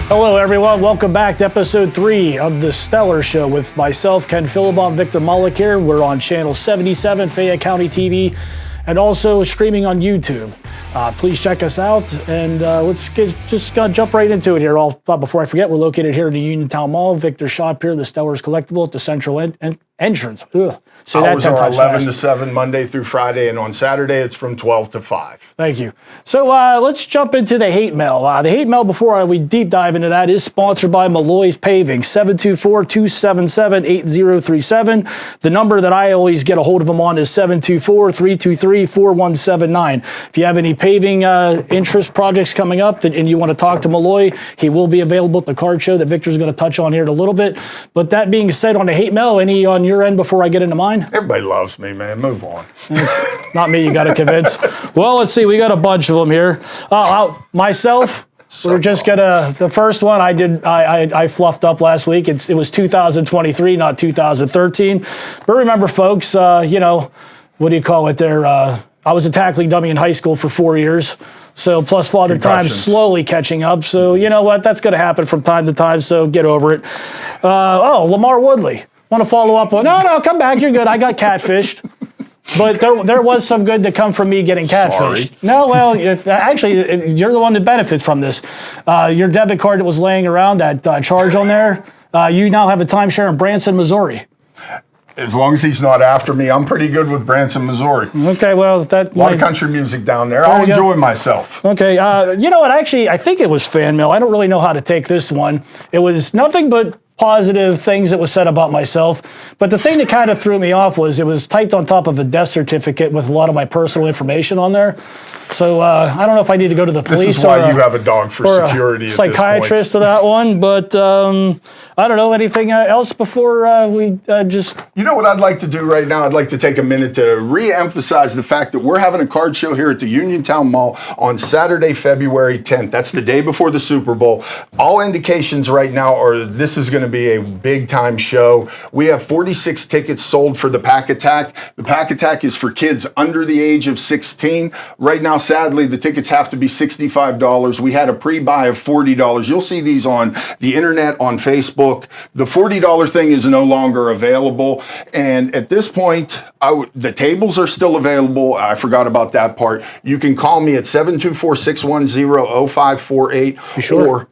Hello, everyone. Welcome back to episode 3 of The Stellar Show with myself, Ken Philibon, Victor Mullick here. We're on channel 77, Fayette County TV, and also streaming on YouTube. Please check us out, and let's just jump right into it here. Before I forget, we're located here in the Uniontown Mall. Victor Shop here, the Stellar's Collectible at the Central Entrance. So hours are 11 to 7, Monday through Friday, and on Saturday it's from 12 to 5. Thank you. So let's jump into the hate mail. The hate mail, before we deep dive into that, is sponsored by Malloy's Paving, 724-277-8037. The number that I always get a hold of them on is 724-323-4179. If you have any paving interest projects coming up and you want to talk to Malloy, he will be available at the card show that Victor's going to touch on here in a little bit. But that being said, on the hate mail, any on your end before I get into mine? Everybody loves me, man. Move on. It's not me you got to convince. Well, let's see. We got a bunch of them here. Myself, we're just gonna. The first one I fluffed up last week. It was 2023, not 2013. But remember, folks, what do you call it there? I was a tackling dummy in high school for 4 years. So plus Father Time slowly catching up. So you know what? That's going to happen from time to time. So get over it. Lamar Woodley. Want to follow up on? No, come back. You're good. I got catfished. But there was some good to come from me getting catfished. Sorry. No, well, actually, you're the one that benefits from this. Your debit card that was laying around, that charge on there, you now have a timeshare in Branson, Missouri. As long as he's not after me, I'm pretty good with Branson, Missouri. Okay, well, a lot of country music down there. I'll enjoy myself. Okay, you know what? Actually, I think it was fan mail. I don't really know how to take this one. It was nothing but positive things that was said about myself. But the thing that kind of threw me off was it was typed on top of a death certificate with a lot of my personal information on there. So I don't know if I need to go to the police. This is why you have a dog for security. Psychiatrist to that one, but I don't know anything else before we just. You know what I'd like to do right now? I'd like to take a minute to re-emphasize the fact that we're having a card show here at the Uniontown Mall on Saturday, February 10th. That's the day before the Super Bowl. All indications right now are this is going to be a big time show. We have 46 tickets sold for the Pack Attack. The Pack Attack is for kids under the age of 16. Right now, sadly, the tickets have to be $65. We had a pre-buy of $40. You'll see these on the internet, on Facebook. The $40 thing is no longer available. And at this point, the tables are still available. I forgot about that part. You can call me at 724-610-0548. You sure?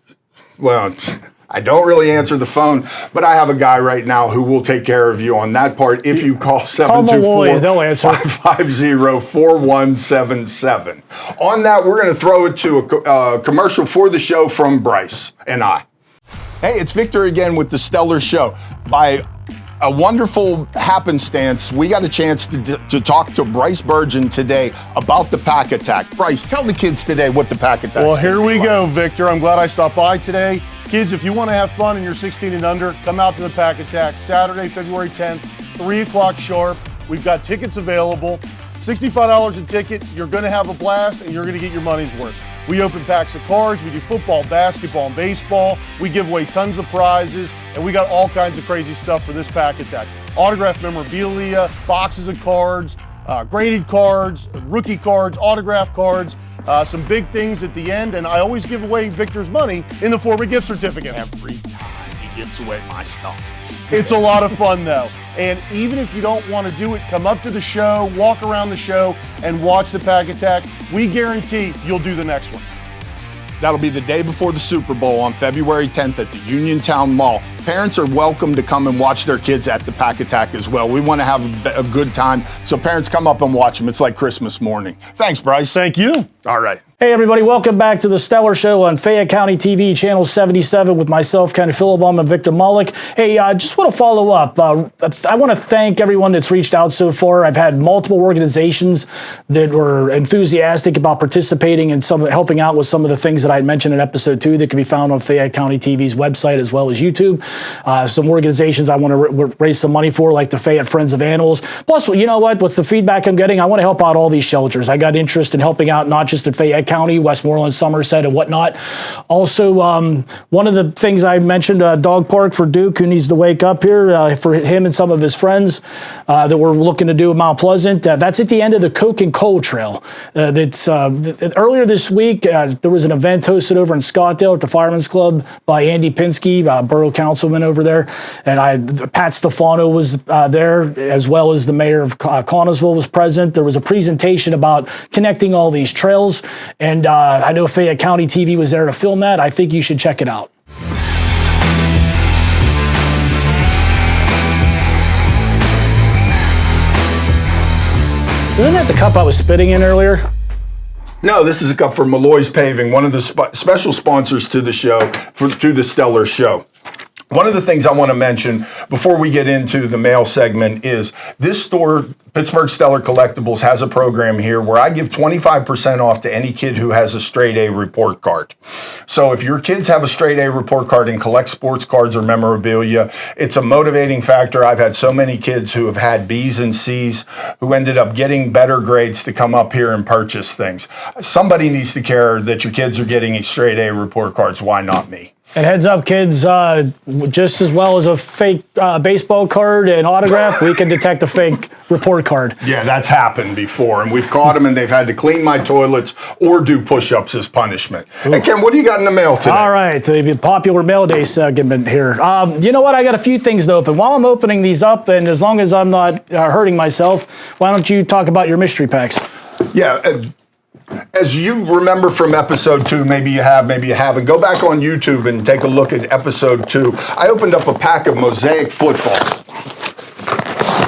I don't really answer the phone, but I have a guy right now who will take care of you on that part if you call 724-550-4177. On that, we're going to throw it to a commercial for the show from Bryce and I. Hey, it's Victor again with the Stellar Show. By a wonderful happenstance, we got a chance to talk to Bryce Burgeon today about the Pack Attack. Bryce, tell the kids today what the Pack Attack is. Well, here we go, Victor. I'm glad I stopped by today. Kids, if you want to have fun and you're 16 and under, come out to the Pack Attack Saturday, February 10th, 3 o'clock sharp. We've got tickets available. $65 a ticket. You're going to have a blast and you're going to get your money's worth. We open packs of cards. We do football, basketball, and baseball. We give away tons of prizes, and we got all kinds of crazy stuff for this Pack Attack. Autographed memorabilia, boxes of cards, graded cards, rookie cards, autographed cards. Some big things at the end, and I always give away Victor's money in the form of gift certificates. Every time he gives away my stuff. It's a lot of fun, though. And even if you don't want to do it, come up to the show, walk around the show, and watch the Pack Attack. We guarantee you'll do the next one. That'll be the day before the Super Bowl on February 10th at the Uniontown Mall. Parents are welcome to come and watch their kids at the Pack Attack as well. We want to have a good time, so parents come up and watch them. It's like Christmas morning. Thanks, Bryce. Thank you. All right. Hey, everybody, welcome back to the Stellar Show on Fayette County TV, channel 77, with myself, Ken Philibon, and Victor Mullick. Hey, just want to follow up. I want to thank everyone that's reached out so far. I've had multiple organizations that were enthusiastic about participating and helping out with some of the things that I had mentioned in episode 2 that can be found on Fayette County TV's website as well as YouTube. some organizations I want to raise some money for, like the Fayette Friends of Animals. Plus, you know what? With the feedback I'm getting, I want to help out all these shelters. I got interest in helping out not just in Fayette County, Westmoreland, Somerset, and whatnot. Also, one of the things I mentioned, a dog park for Duke, who needs to wake up here, for him and some of his friends that we're looking to do in Mount Pleasant. That's at the end of the Coke and Coal Trail. Earlier this week, there was an event hosted over in Scottsdale at the Fireman's Club by Andy Pinsky, borough councilman over there, and Pat Stefano was there, as well as the mayor of Connellsville was present. There was a presentation about connecting all these trails, and I know Fayette County TV was there to film that. I think you should check it out. Isn't that the cup I was spitting in earlier? No, this is a cup from Malloy's Paving, one of the special sponsors to the show, to the Stellar Show. One of the things I want to mention before we get into the mail segment is this store, Pittsburgh Stellar Collectibles, has a program here where I give 25% off to any kid who has a straight A report card. So if your kids have a straight A report card and collect sports cards or memorabilia, it's a motivating factor. I've had so many kids who have had B's and C's who ended up getting better grades to come up here and purchase things. Somebody needs to care that your kids are getting straight A report cards. Why not me? And heads up, kids, just as well as a fake baseball card and autograph, we can detect a fake report card. Yeah, that's happened before, and we've caught them, and they've had to clean my toilets or do push-ups as punishment. Ooh. Hey, Ken, what do you got in the mail today? All right, the popular mail day segment here. You know what? I got a few things to open. While I'm opening these up, and as long as I'm not hurting myself, why don't you talk about your mystery packs? Yeah. As you remember from episode 2, maybe you have, maybe you haven't, go back on YouTube and take a look at episode 2. I opened up a pack of Mosaic Football,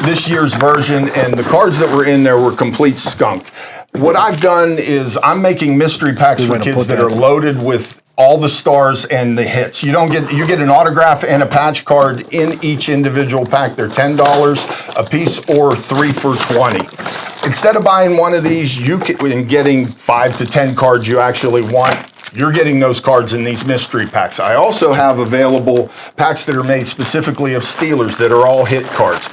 this year's version, and the cards that were in there were complete skunk. What I've done is I'm making mystery packs for kids that are loaded with all the stars and the hits. You get an autograph and a patch card in each individual pack. They're $10 a piece or 3 for $20. Instead of buying one of these, and getting 5 to 10 cards you actually want, you're getting those cards in these mystery packs. I also have available packs that are made specifically of Steelers that are all hit cards.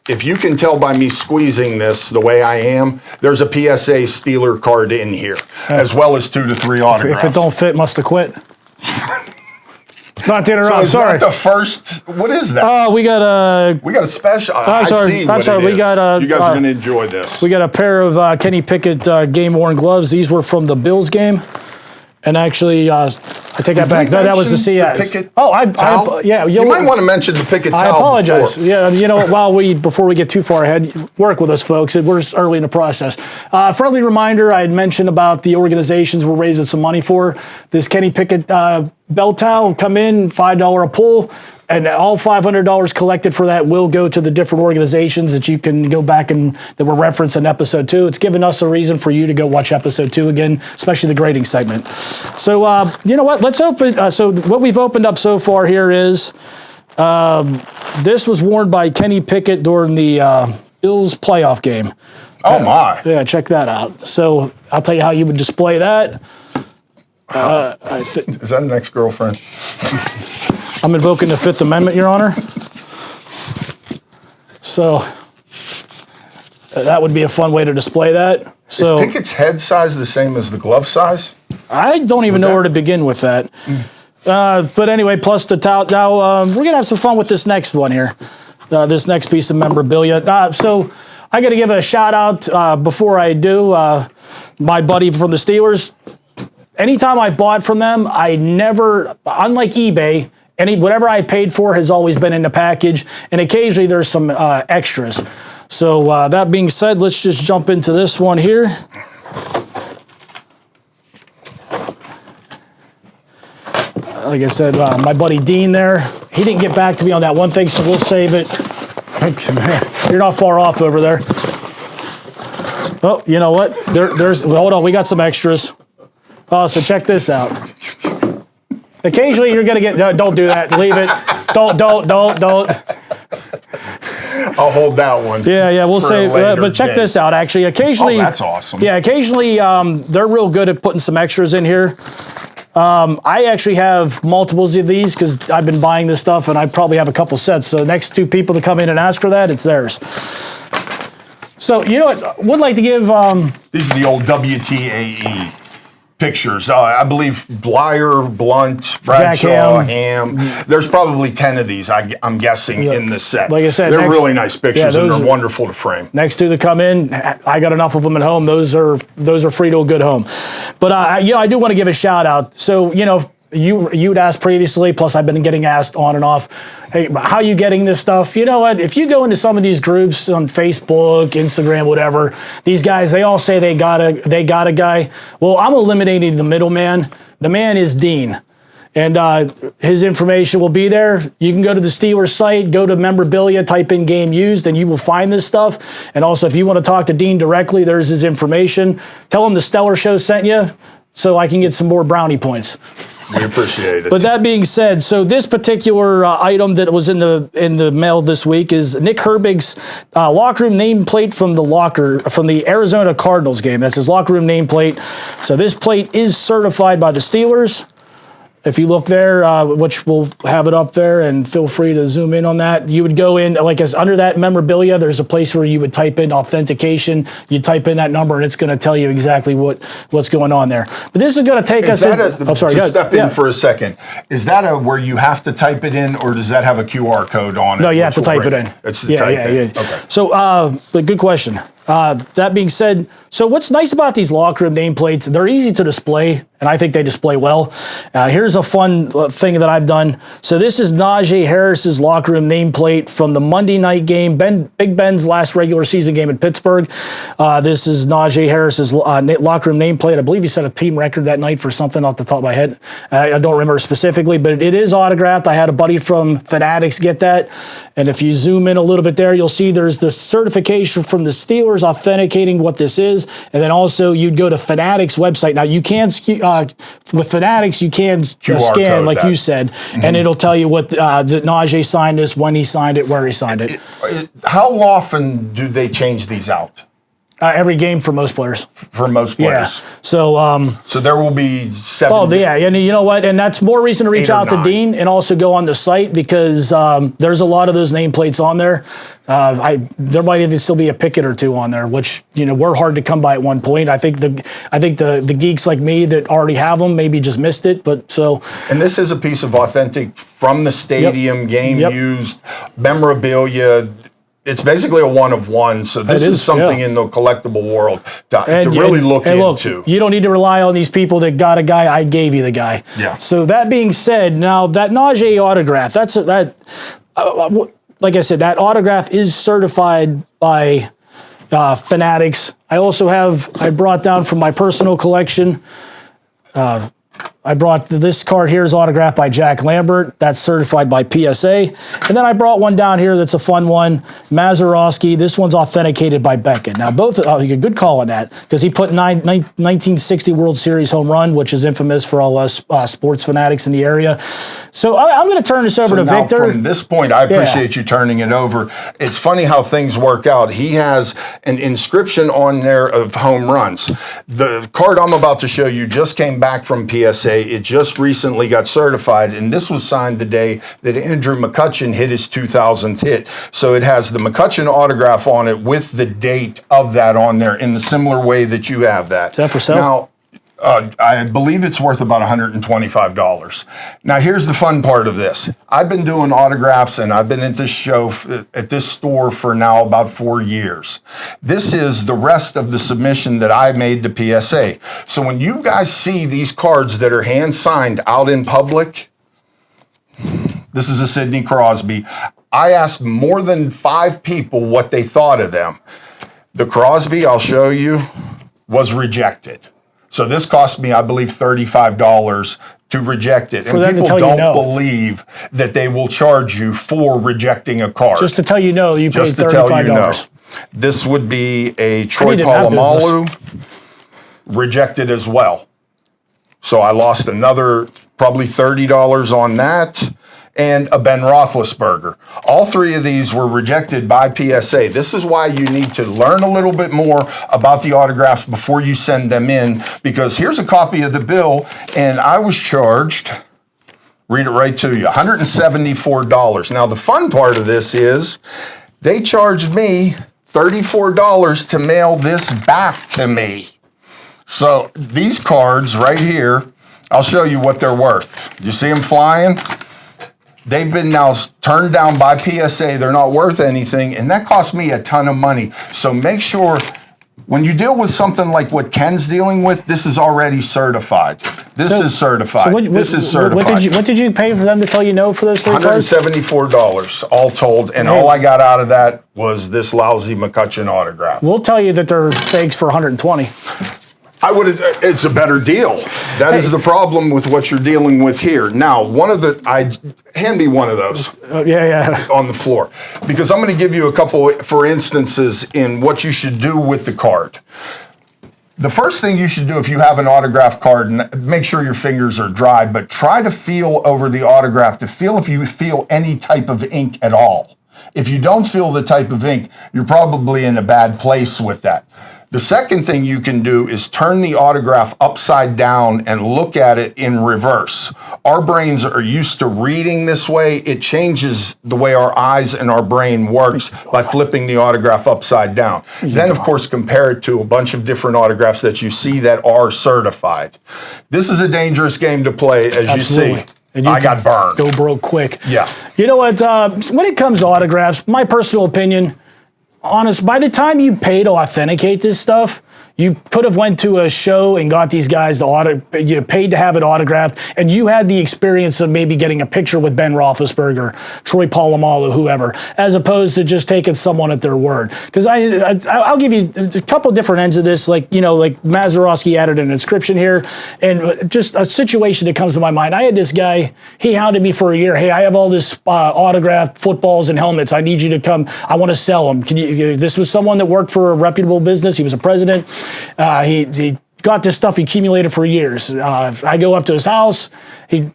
If you can tell by me squeezing this the way I am, there's a PSA Steeler card in here, as well as 2 to 3 autographs. If it don't fit, must have quit. Not to interrupt. So is sorry. that the first? What is that? We got a special. I'm sorry. You guys are going to enjoy this. We got a pair of Kenny Pickett game-worn gloves. These were from the Bills game. And actually, I take that back. That was the CS. You might want to mention the Pickett towel. I apologize. Before. Yeah, you know, before we get too far ahead, work with us, folks. We're early in the process. Friendly reminder: I had mentioned about the organizations we're raising some money for. This Kenny Pickett belt towel come in $5 a pull. And all $500 collected for that will go to the different organizations that you can go back and that were referenced in episode 2. It's given us a reason for you to go watch episode 2 again, especially the grading segment. So, you know what? Let's open. So what we've opened up so far here is this was worn by Kenny Pickett during the Bills playoff game. Oh, my. Yeah, check that out. So I'll tell you how you would display that. Is that an ex-girlfriend? I'm invoking the Fifth Amendment, Your Honor. So that would be a fun way to display that. So is Pickett's head size the same as the glove size? I don't even know where to begin with that. But anyway, plus the towel. Now we're gonna have some fun with this next one here. This next piece of memorabilia. So I got to give a shout out before I do. My buddy from the Steelers. Anytime I've bought from them, I never, unlike eBay, whatever I paid for has always been in the package, and occasionally there's some extras. So that being said, let's just jump into this one here. Like I said, my buddy Dean there, he didn't get back to me on that one thing, so we'll save it. You're not far off over there. Oh, you know what? Hold on, we got some extras. So check this out. Occasionally you're gonna get, don't do that, leave it. Don't. I'll hold that one. Yeah, we'll say, but check this out, actually. Occasionally. Oh, that's awesome. Yeah, occasionally they're real good at putting some extras in here. I actually have multiples of these because I've been buying this stuff, and I probably have a couple sets. So next two people to come in and ask for that, it's theirs. So you know what? Would like to give. These are the old WTAE pictures. I believe Blyer, Blunt, Bradshaw, Ham. There's probably 10 of these, I'm guessing, in this set. Like I said, they're really nice pictures, and they're wonderful to frame. Next two that come in, I got enough of them at home. Those are free to a good home. But I do want to give a shout out. So you'd asked previously, plus I've been getting asked on and off, hey, how are you getting this stuff? You know what? If you go into some of these groups on Facebook, Instagram, whatever, these guys, they all say they got a guy. Well, I'm eliminating the middleman. The man is Dean. And his information will be there. You can go to the Steelers site, go to memorabilia, type in game used, and you will find this stuff. And also, if you want to talk to Dean directly, there's his information. Tell him the Stellar Show sent you so I can get some more brownie points. We appreciate it. But that being said, so this particular item that was in the mail this week is Nick Herbig's locker room nameplate from the Arizona Cardinals game. That's his locker room nameplate. So this plate is certified by the Steelers. If you look there, which we'll have it up there, and feel free to zoom in on that, you would go in, like as under that memorabilia, there's a place where you would type in authentication. You type in that number, and it's going to tell you exactly what's going on there. But this is going to take us in. Just step in for a second. Is that where you have to type it in, or does that have a QR code on it? No, you have to type it in. It's the type in. Yeah. Okay. So, but good question. That being said, so what's nice about these locker room nameplates, they're easy to display, and I think they display well. Here's a fun thing that I've done. So this is Najee Harris's locker room nameplate from the Monday night game, Big Ben's last regular season game in Pittsburgh. This is Najee Harris's locker room nameplate. I believe he set a team record that night for something off the top of my head. I don't remember specifically, but it is autographed. I had a buddy from Fanatics get that, and if you zoom in a little bit there, you'll see there's the certification from the Steelers authenticating what this is, and then also you'd go to Fanatics website. Now you can with Fanatics you can scan like you said, and it'll tell you what that Najee signed this, when he signed it, where he signed it. How often do they change these out? Every game for most players. For most players. Yeah. So there will be 7. Oh, yeah. And you know what? And that's more reason to reach out to Dean and also go on the site because there's a lot of those nameplates on there. There might even still be a picket or two on there, which we're hard to come by at one point. I think the geeks like me that already have them maybe just missed it. But so. And this is a piece of authentic from the stadium game used memorabilia. It's basically a one of one, so this is something in the collectible world to really look into. You don't need to rely on these people that got a guy. I gave you the guy. Yeah. So that being said, now that Najee autograph, like I said, that autograph is certified by Fanatics. I brought down from my personal collection. I brought this card here is autographed by Jack Lambert. That's certified by PSA. And then I brought one down here that's a fun one, Mazeroski. This one's authenticated by Beckett. Now, good call on that because he put 1960 World Series home run, which is infamous for all us sports fanatics in the area. So I'm going to turn this over to Victor. From this point, I appreciate you turning it over. It's funny how things work out. He has an inscription on there of home runs. The card I'm about to show you just came back from PSA. It just recently got certified, and this was signed the day that Andrew McCutchen hit his 2000th hit. So it has the McCutchen autograph on it with the date of that on there in the similar way that you have that. Is that for sale? Now, I believe it's worth about $125. Now, here's the fun part of this. I've been doing autographs, and I've been at this store for now about 4 years. This is the rest of the submission that I made to PSA. So when you guys see these cards that are hand-signed out in public, this is a Sidney Crosby. I asked more than 5 people what they thought of them. The Crosby, I'll show you, was rejected. So this cost me, I believe, $35 to reject it. And people don't believe that they will charge you for rejecting a card. Just to tell you no, you paid $35. Just to tell you no. This would be a Troy Polamalu, rejected as well. So I lost another probably $30 on that. and a Ben Roethlisberger. All three of these were rejected by PSA. This is why you need to learn a little bit more about the autographs before you send them in, because here's a copy of the bill, and I was charged, read it right to you, $174. Now, the fun part of this is they charged me $34 to mail this back to me. So these cards right here, I'll show you what they're worth. You see them flying? They've been now turned down by PSA. They're not worth anything, and that cost me a ton of money. So make sure when you deal with something like what Ken's dealing with, this is already certified. This is certified. So this is certified. What did you pay for them to tell you no for those three cards? $174 all told, and all I got out of that was this lousy McCutcheon autograph. We'll tell you that they're fakes for $120. I would. It's a better deal. That is the problem with what you're dealing with here. Now, hand me one of those. On the floor, because I'm going to give you a couple for instances in what you should do with the card. The first thing you should do if you have an autograph card, and make sure your fingers are dry, but try to feel over the autograph to feel if you feel any type of ink at all. If you don't feel the type of ink, you're probably in a bad place with that. The second thing you can do is turn the autograph upside down and look at it in reverse. Our brains are used to reading this way. It changes the way our eyes and our brain works by flipping the autograph upside down. Then, of course, compare it to a bunch of different autographs that you see that are certified. This is a dangerous game to play, as you see. And I got burned. Go broke quick. Yeah. You know what? When it comes to autographs, my personal opinion, honest, by the time you pay to authenticate this stuff, you could have went to a show and got these guys you paid to have it autographed, and you had the experience of maybe getting a picture with Ben Roethlisberger, Troy Polamalu, whoever, as opposed to just taking someone at their word. Because I'll give you a couple different ends of this, like Mazeroski added an inscription here, and just a situation that comes to my mind. I had this guy, he hounded me for a year. Hey, I have all this autographed footballs and helmets. I need you to come. I want to sell them. This was someone that worked for a reputable business. He was a president. He got this stuff accumulated for years. I go up to his house.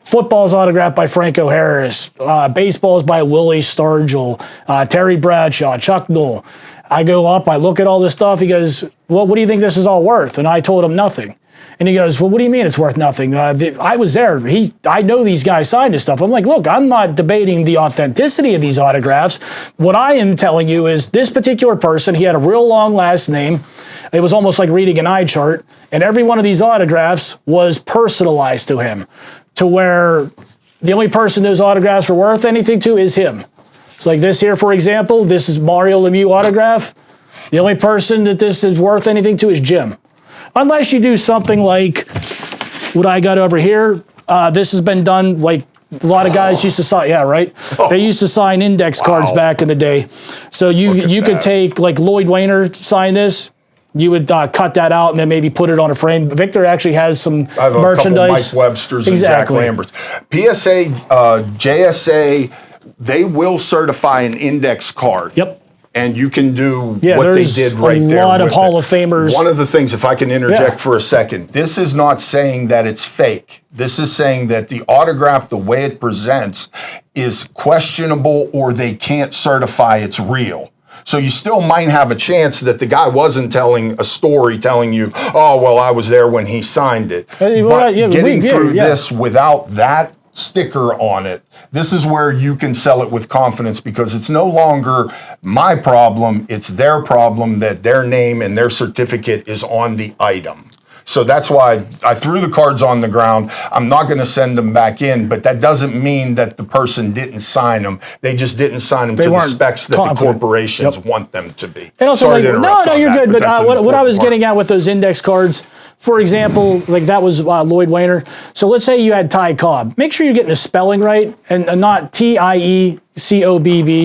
Football's autographed by Franco Harris. Baseball's by Willie Stargell, Terry Bradshaw, Chuck Noll. I go up. I look at all this stuff. He goes, "Well, what do you think this is all worth?" And I told him nothing. And he goes, "Well, what do you mean it's worth nothing? I was there. I know these guys signed this stuff." I'm like, "Look, I'm not debating the authenticity of these autographs. What I am telling you is this particular person, he had a real long last name. It was almost like reading an eye chart. And every one of these autographs was personalized to him, to where the only person those autographs are worth anything to is him. It's like this here, for example. This is Mario Lemieux autograph. The only person that this is worth anything to is Jim. Unless you do something like what I got over here. This has been done like a lot of guys used to sign. Yeah, right? They used to sign index cards back in the day. So you could take, like Lloyd Wayner sign this. You would cut that out and then maybe put it on a frame. Victor actually has some merchandise. Mike Webster's and Jack Lambert's. PSA, JSA, they will certify an index card. Yep. And you can do what they did right there. There's a lot of Hall of Famers. One of the things, if I can interject for a second, this is not saying that it's fake. This is saying that the autograph, the way it presents, is questionable or they can't certify it's real. So you still might have a chance that the guy wasn't telling a story telling you, "Oh, well, I was there when he signed it." But getting through this without that sticker on it, this is where you can sell it with confidence, because it's no longer my problem, it's their problem that their name and their certificate is on the item. So that's why I threw the cards on the ground. I'm not going to send them back in, but that doesn't mean that the person didn't sign them. They just didn't sign them to the specs that the corporations want them to be. And also, no, you're good. But what I was getting at with those index cards, for example, like that was Lloyd Wayner. So let's say you had Ty Cobb. Make sure you're getting the spelling right, and not TIECOBB,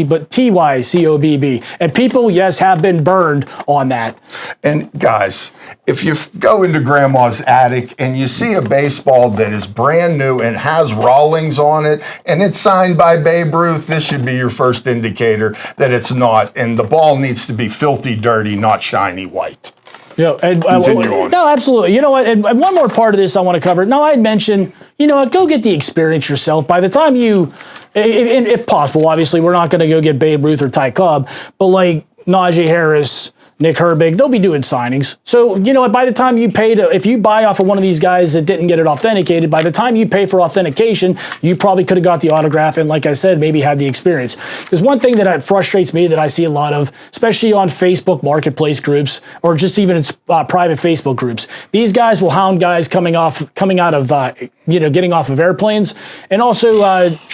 but TYCOBB. And people, yes, have been burned on that. And guys, if you go into Grandma's attic and you see a baseball that is brand new and has Rawlings on it, and it's signed by Babe Ruth, this should be your first indicator that it's not. And the ball needs to be filthy dirty, not shiny white. Yeah, and, Continue on. no, absolutely. You know what? And one more part of this I want to cover. Now, I mentioned, you know what? Go get the experience yourself. By the time you, if possible, obviously, we're not going to go get Babe Ruth or Ty Cobb, but like Najee Harris, Nick Herbig, they'll be doing signings. So, you know what, by the time you pay to, if you buy off of one of these guys that didn't get it authenticated, by the time you pay for authentication, you probably could have got the autograph and, like I said, maybe had the experience. Because one thing that frustrates me that I see a lot of, especially on Facebook marketplace groups or just even in private Facebook groups, these guys will hound guys coming out of, getting off of airplanes, and also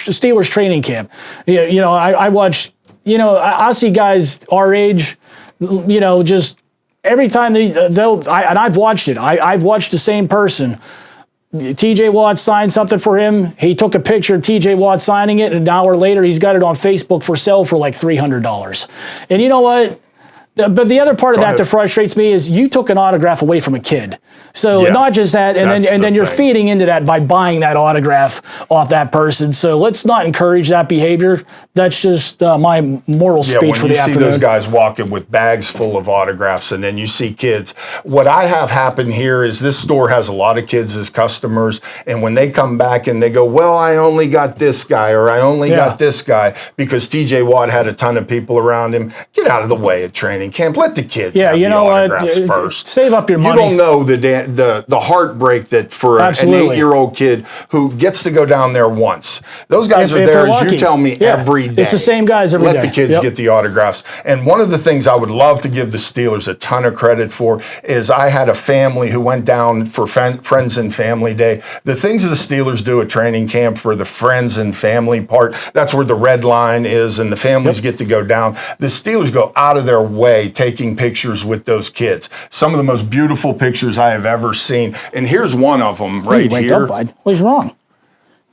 Steelers training camp. I watch, I see guys our age, just every time and I've watched it. I've watched the same person. TJ Watt signed something for him. He took a picture of TJ Watt signing it, and an hour later, he's got it on Facebook for sale for like $300. And you know what? But the other part of that frustrates me is you took an autograph away from a kid. So not just that, and then you're feeding into that by buying that autograph off that person. So let's not encourage that behavior. That's just my moral speech for the afternoon. When you see those guys walking with bags full of autographs, and then you see kids. What I have happen here is this store has a lot of kids as customers, and when they come back and they go, well, I only got this guy, or I only got this guy, because TJ Watt had a ton of people around him. Get out of the way at training camp. Let the kids have the autographs first. Save up your money. You don't know the heartbreak that for an 8-year-old kid who gets to go down there once. Those guys are there, as you tell me, every day. It's the same guys every day. Let the kids get the autographs. And one of the things I would love to give the Steelers a ton of credit for is I had a family who went down for Friends and Family Day. The things the Steelers do at training camp for the friends and family part, that's where the red line is, and the families get to go down. The Steelers go out of their way taking pictures with those kids. Some of the most beautiful pictures I have ever seen. And here's one of them right here. What's wrong?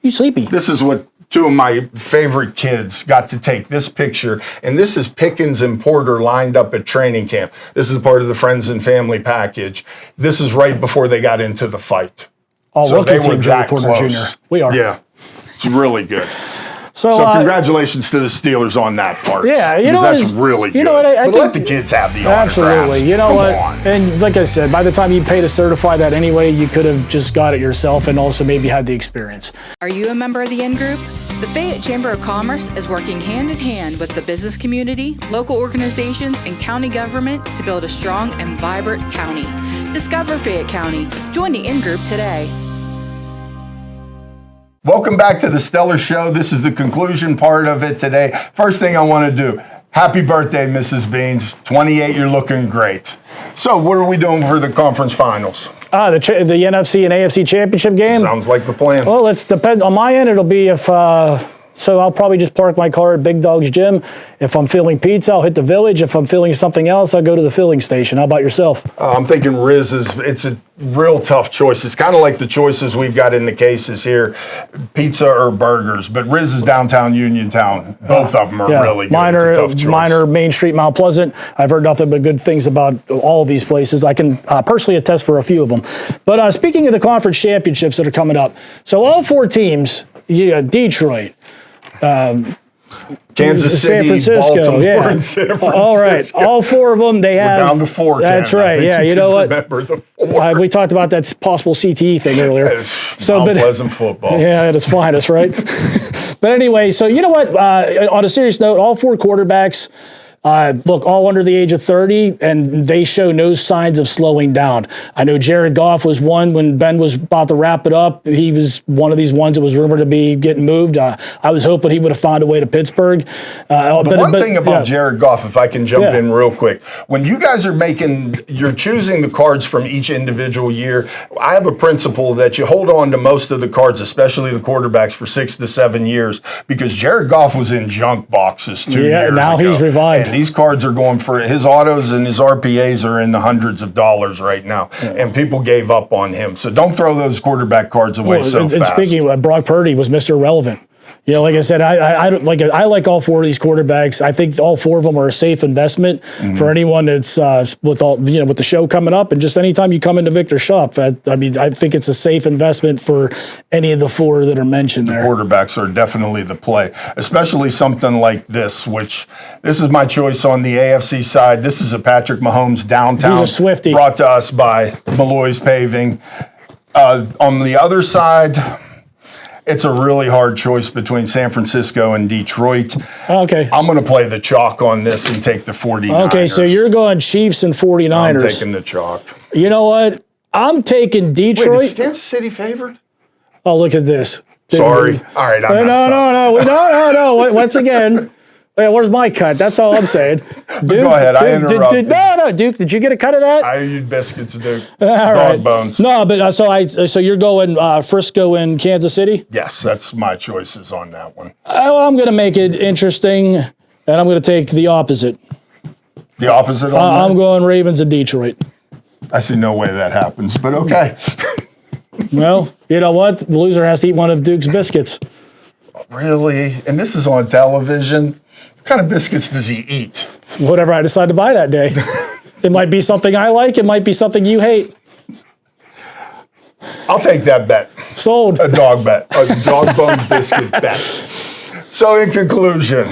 You sleepy? This is what two of my favorite kids got to take this picture. And this is Pickens and Porter lined up at training camp. This is part of the Friends and Family package. This is right before they got into the fight. So they were that close. We are. Yeah, it's really good. So congratulations to the Steelers on that part. Yeah, that's really good. You know what? I think, let the kids have the autographs. Absolutely. You know Come what? on. And like I said, by the time you pay to certify that anyway, you could have just got it yourself and also maybe had the experience. Are you a member of the In Group? The Fayette Chamber of Commerce is working hand in hand with the business community, local organizations, and county government to build a strong and vibrant county. Discover Fayette County. Join the In Group today. Welcome back to the Stellar Show. This is the conclusion part of it today. First thing I want to do, happy birthday, Mrs. Beans. 28, you're looking great. So what are we doing for the conference finals? The NFC and AFC championship game? Sounds like the plan. Well, it's depend on my end. It'll be if... So I'll probably just park my car at Big Dog's Gym. If I'm feeling pizza, I'll hit the Village. If I'm feeling something else, I'll go to the filling station. How about yourself? I'm thinking Riz it's a real tough choice. It's kind of like the choices we've got in the cases here, pizza or burgers. But Riz is downtown Uniontown. Both of them are really good. It's a tough choice. Mine are Main Street, Mount Pleasant. I've heard nothing but good things about all of these places. I can personally attest for a few of them. But speaking of the conference championships that are coming up, so all four teams, Detroit, Kansas City, San Francisco, Baltimore, and San Francisco. All right, all four of them. They have. We're down to four. That's right. Yeah, you know what? Remember the four. We talked about that possible CTE thing earlier. Mount Pleasant football. Yeah, at its finest, right? But anyway, so you know what? On a serious note, all four quarterbacks. Look, all under the age of 30, and they show no signs of slowing down. I know Jared Goff was one when Ben was about to wrap it up. He was one of these ones that was rumored to be getting moved. I was hoping he would have found a way to Pittsburgh. The one thing about Jared Goff, if I can jump in real quick, when you guys are you're choosing the cards from each individual year, I have a principle that you hold on to most of the cards, especially the quarterbacks, for 6 to 7 years, because Jared Goff was in junk boxes 2 years ago. Yeah, now he's revived. These cards are going for his autos and his RPAs are in the hundreds of dollars right now, and people gave up on him. So don't throw those quarterback cards away so fast. And speaking of Brock Purdy was Mr. Irrelevant. Yeah, like I said, I like all four of these quarterbacks. I think all four of them are a safe investment for anyone that's with the show coming up, and just anytime you come into Victor's shop. I think it's a safe investment for any of the four that are mentioned there. Quarterbacks are definitely the play, especially something like this, which this is my choice on the AFC side. This is a Patrick Mahomes downtown. He's a Swiftie. Brought to us by Malloy's Paving. On the other side, it's a really hard choice between San Francisco and Detroit. Okay. I'm going to play the chalk on this and take the 49ers. Okay, so you're going Chiefs and 49ers. I'm taking the chalk. You know what? I'm taking Detroit. Wait, is Kansas City favored? Oh, look at this. Sorry. All right, I messed up. No. Once again, wait, where's my cut? That's all I'm saying. Duke, Go ahead, I interrupted. No, Duke, did you get a cut of that? I eat biscuits, Duke. All Dog right. bones. No, but so you're going Frisco and Kansas City? Yes, that's my choices on that one. I'm going to make it interesting, and I'm going to take the opposite. The opposite on I'm that? going Ravens and Detroit. I see no way that happens, but okay. Well, you know what? The loser has to eat one of Duke's biscuits. Really? And this is on television? What kind of biscuits does he eat? Whatever I decide to buy that day. It might be something I like. It might be something you hate. I'll take that bet. Sold. A dog bet. A dog bone biscuit bet. So in conclusion.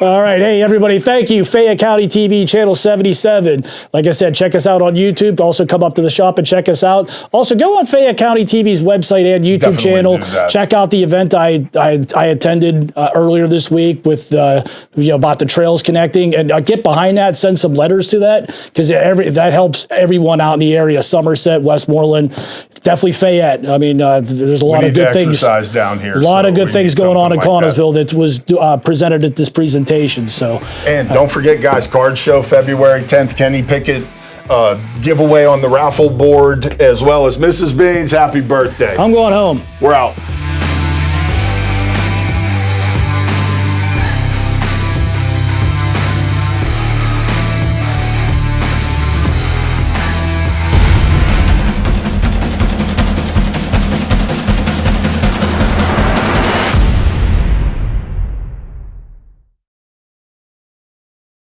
All right. Hey, everybody. Thank you. Fayette County TV, channel 77. Like I said, check us out on YouTube. Also come up to the shop and check us out. Also go on Fayette County TV's website and YouTube channel. Check out the event I attended earlier this week with about the trails connecting, and get behind that. Send some letters to that, because that helps everyone out in the area. Somerset, Westmoreland, definitely Fayette. I mean, there's a lot of good things down here. A lot of good things going on in Connellsville that was presented at this presentation. So, and don't forget, guys, card show February 10th. Kenny Pickett giveaway on the raffle board, as well as Mrs. Beans. Happy birthday! I'm going home. We're out.